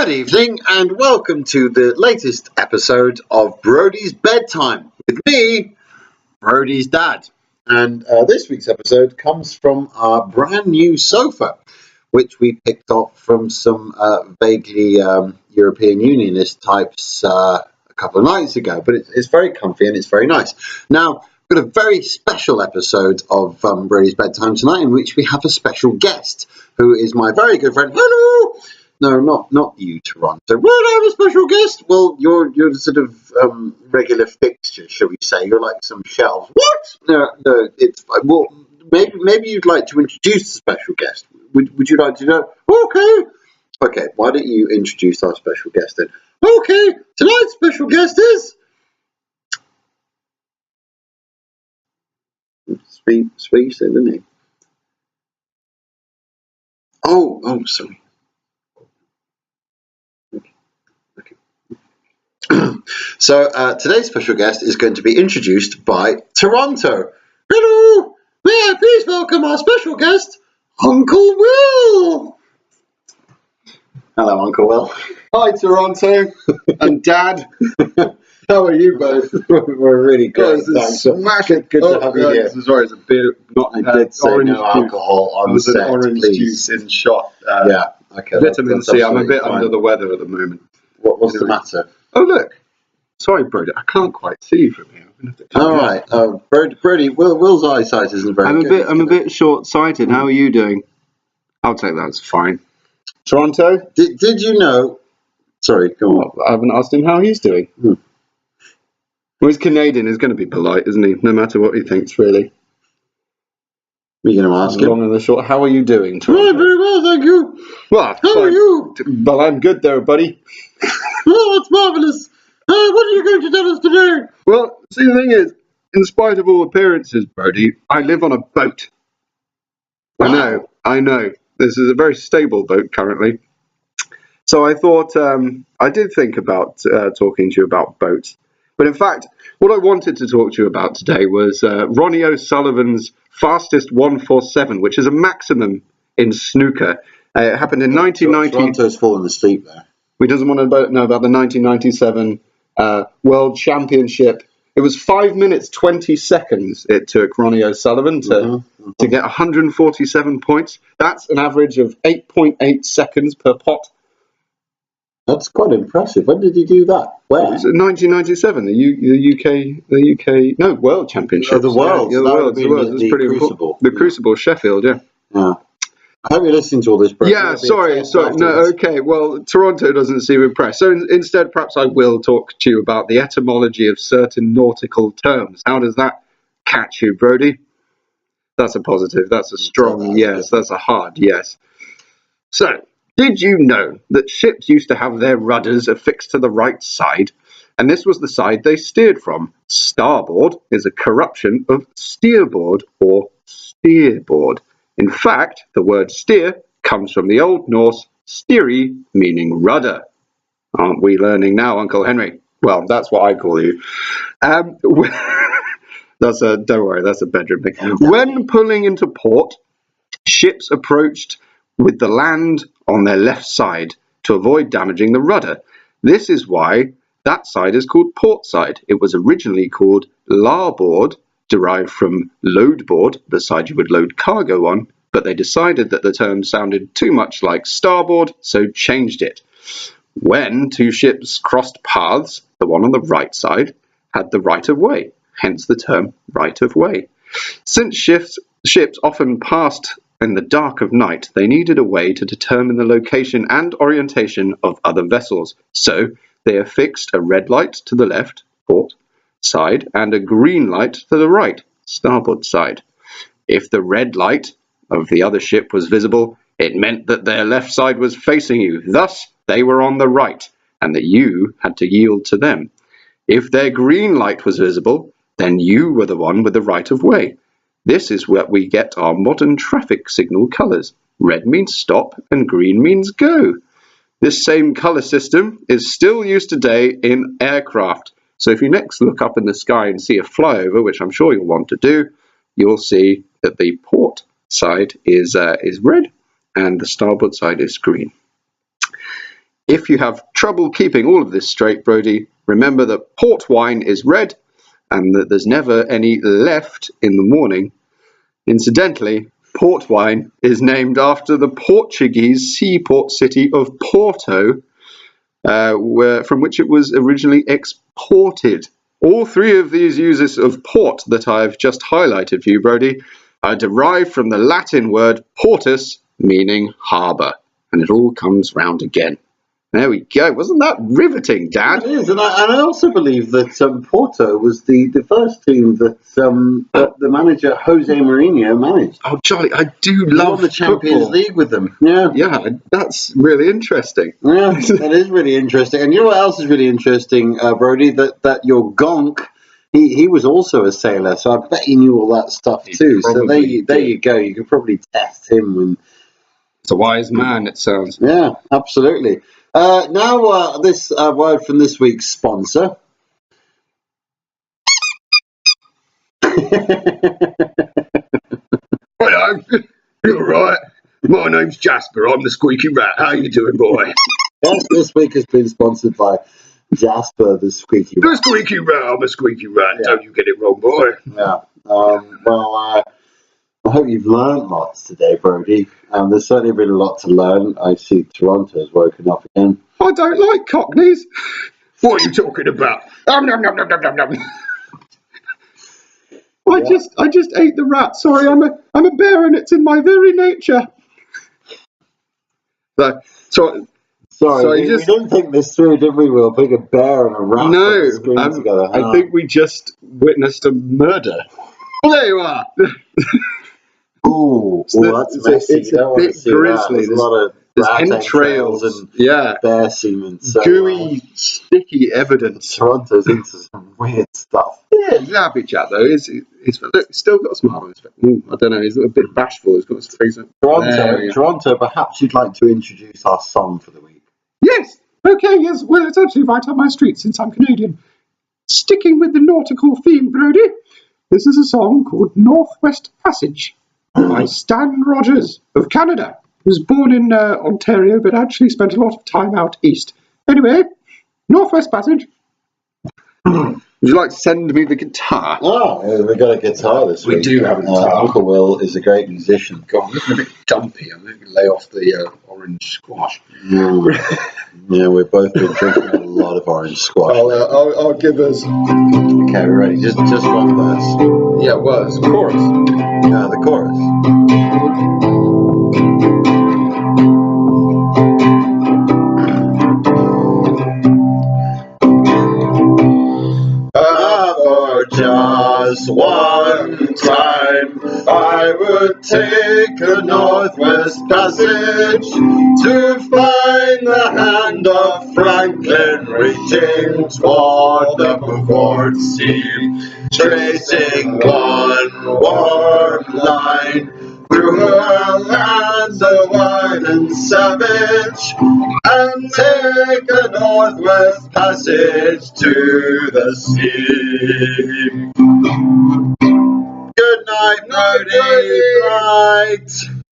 Good evening and welcome to the latest episode of Brodie's Bedtime with me, Brodie's dad. And this week's episode comes from our brand new sofa, which we picked up from some vaguely European Unionist types a couple of nights ago. But it's very comfy and it's very nice. Now, we've got a very special episode of Brodie's Bedtime tonight in which we have a special guest who is my very good friend. Hello! No, not you, Toronto. Well, I have a special guest. Well, you're the sort of regular fixture, shall we say? You're like some shelves. What? No, it's well. Maybe you'd like to introduce the special guest. Would you like to know? Okay. Why don't you introduce our special guest then? Okay, tonight's special guest is speak, say the name. Oh, sorry. So today's special guest is going to be introduced by Toronto. Hello, may I please welcome our special guest, Uncle Will. Hello, Uncle Will. Hi, Toronto and Dad. How are you both? We're really good. Thanks. Good to have you here. Sorry, it's a bit not. I did say orange no alcohol on juice. set, Orange please. juice in shot. Yeah. Okay. Vitamin C. I'm a bit under the weather at the moment. What's the matter? Oh look. Sorry, Brodie. I can't quite see you from here. All right. Brodie. Will's eyesight isn't very good. I'm a bit short-sighted. How are you doing? I'll take that. It's fine. Toronto. Did you know? Sorry, go on. I haven't asked him how he's doing. Well, he's Canadian. He's going to be polite, isn't he? No matter what he thinks, really. You're going to ask him? Long and the short. How are you doing, Toronto? Oh, very well, thank you. Well, how are you? Well, I'm good there, buddy. Oh, that's marvellous. What are you going to tell us today? Well, see, the thing is, in spite of all appearances, Brodie, I live on a boat. Wow. I know. This is a very stable boat currently. So I thought, I did think about talking to you about boats. But in fact, what I wanted to talk to you about today was Ronnie O'Sullivan's fastest 147, which is a maximum in snooker. It happened in 1990. Toronto's fallen asleep there. He doesn't want to know about the 1997 World Championship. It was 5 minutes 20 seconds it took Ronnie O'Sullivan to get 147 points. That's an average of 8.8 seconds per pot. That's quite impressive. When did he do that? Where? It was in 1997, the UK, no, World Championship. Oh, the World. Yeah, the World. The Crucible. The Crucible, Sheffield, yeah. I hope you're listening to all this, bro. Yeah, sorry. No, okay. Well, Toronto doesn't seem impressed. So instead, perhaps I will talk to you about the etymology of certain nautical terms. How does that catch you, Brodie? That's a positive. That's a strong yes. That's a hard yes. So, did you know that ships used to have their rudders affixed to the right side? And this was the side they steered from. Starboard is a corruption of steerboard or steerboard. In fact, the word steer comes from the Old Norse stiri, meaning rudder. Aren't we learning now, Uncle Henry? Well, that's what I call you. Don't worry, that's a bedroom thing. When pulling into port, ships approached with the land on their left side to avoid damaging the rudder. This is why that side is called port side. It was originally called larboard, derived from loadboard, the side you would load cargo on, but they decided that the term sounded too much like starboard, so changed it. When two ships crossed paths, the one on the right side had the right of way, hence the term right of way. Since ships often passed in the dark of night, they needed a way to determine the location and orientation of other vessels, so they affixed a red light to the left, port, side and a green light to the right, starboard side. If the red light of the other ship was visible, it meant that their left side was facing you. Thus, they were on the right, and that you had to yield to them. If their green light was visible, then you were the one with the right of way. This is where we get our modern traffic signal colours. Red means stop, and green means go. This same colour system is still used today in aircraft. So if you next look up in the sky and see a flyover, which I'm sure you'll want to do, you'll see that the port side is red and the starboard side is green. If you have trouble keeping all of this straight, Brodie, remember that port wine is red and that there's never any left in the morning. Incidentally, port wine is named after the Portuguese seaport city of Porto, from which it was originally exported. All three of these uses of port that I've just highlighted for you, Brodie, are derived from the Latin word portus, meaning harbour. And it all comes round again. There we go. Wasn't that riveting, Dad? It is, and I also believe that Porto was the first team that the manager Jose Mourinho managed. Oh, Charlie, I do He love won the Champions football. League with them. Yeah, Yeah, that's really interesting. yeah, that is really interesting. And you know what else is really interesting, Brodie? That your gonk, he was also a sailor, so I bet he knew all that stuff too. So there you go. You could probably test him when. It's a wise man, it sounds. Yeah, absolutely. Now, this word from this week's sponsor. Hello, you're right. My name's Jasper. I'm the squeaky rat. How you doing, boy? Yes, this week has been sponsored by Jasper the Squeaky Rat. The squeaky rat. I'm a squeaky rat. Yeah. Don't you get it wrong, boy. Yeah. Well, I hope you've learned lots today, Brodie. There's certainly been a lot to learn. I see Toronto has woken up again. I don't like cockneys. What are you talking about? Nom, nom, nom, nom, nom, nom. I just ate the rat. Sorry, I'm a bear, and it's in my very nature. Sorry, we didn't think this through, did we? We'll pick a bear and a rat on the screen together. I think we just witnessed a murder. Well, there you are. Ooh, that's messy. It's a bit grisly. There's a lot of entrails and yeah, bear semen. So, gooey, sticky evidence. Toronto's into some weird stuff. Yeah, he's a happy chap though. He's still got a smile on his face. I don't know. He's a bit bashful. He's got his face up. Toronto. Perhaps you'd like to introduce our song for the week. Yes. Okay. Yes. Well, it's actually right up my street since I'm Canadian. Sticking with the nautical theme, Brodie. This is a song called Northwest Passage by Stan Rogers of Canada. He was born in Ontario, but actually spent a lot of time out east. Anyway, Northwest Passage. Would you like to send me the guitar? Oh, we got a guitar this week. We do have a guitar. Uncle Will is a great musician. God, I'm looking a bit dumpy. I'm going to lay off the orange squash. Yeah, we've both been drinking a lot of orange squash. I'll give us. Okay, we're ready. Just one verse. Yeah, well, it's chorus. The chorus. Just one time I would take a Northwest Passage to find the hand of Franklin reaching toward the Beaufort Sea, tracing one warm line through her lands of wide and savage, and take a Northwest Passage to the sea. Good night, Brodie. Night.